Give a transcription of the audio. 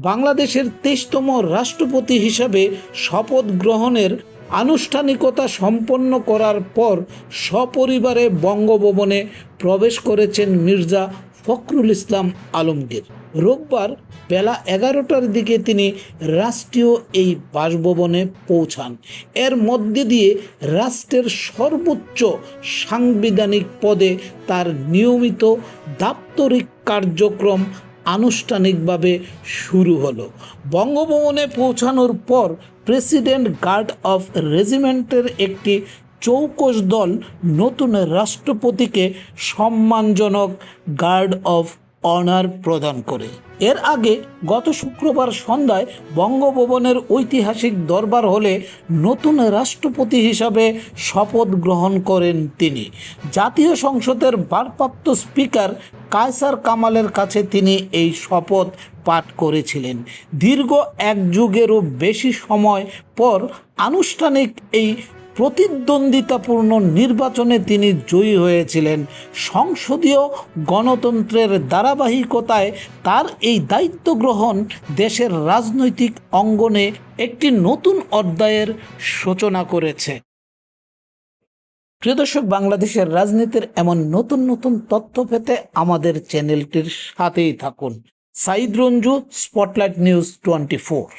বাংলাদেশের ২৩তম রাষ্ট্রপতি হিসাবে শপথ গ্রহণের আনুষ্ঠানিকতা সম্পন্ন করার পর সপরিবারে বঙ্গভবনে প্রবেশ করেছেন মির্জা ফখরুল ইসলাম আলমগীর। রোববার বেলা ১১টার দিকে তিনি রাষ্ট্রীয় এই বাসভবনে পৌঁছান। এর মধ্যে দিয়ে রাষ্ট্রের সর্বোচ্চ সাংবিধানিক পদে তার নিয়মিত দাপ্তরিক কার্যক্রম আনুষ্ঠানিকভাবে শুরু হলো। বঙ্গভবনে পৌঁছানোর পর প্রেসিডেন্ট গার্ড অফ রেজিমেন্টের একটি চৌকস দল নতুন রাষ্ট্রপতিকে সম্মানজনক গার্ড অফ অনার প্রদান করে। এর আগে গত শুক্রবার সন্ধ্যায় বঙ্গভবনের ঐতিহাসিক দরবার হলে নতুন রাষ্ট্রপতি হিসাবে শপথ গ্রহণ করেন তিনি। জাতীয় সংসদের ভারপ্রাপ্ত স্পিকার কায়সার কামালের কাছে তিনি এই শপথ পাঠ করেছিলেন। দীর্ঘ এক যুগেরও বেশি সময় পর আনুষ্ঠানিক এই প্রতিদ্বন্দ্বিতাপূর্ণ নির্বাচনে তিনি জয়ী হয়েছিলেন। সংসদীয় গণতন্ত্রের ধারাবাহিকতায় তার এই দায়িত্ব গ্রহণ দেশের রাজনৈতিক অঙ্গনে একটি নতুন অধ্যায়ের সূচনা করেছে। প্রিয় দর্শক, বাংলাদেশের রাজনীতির এমন নতুন নতুন তথ্য পেতে আমাদের চ্যানেলটির সাথেই থাকুন। Sayeed Ranju, Spotlight News 24।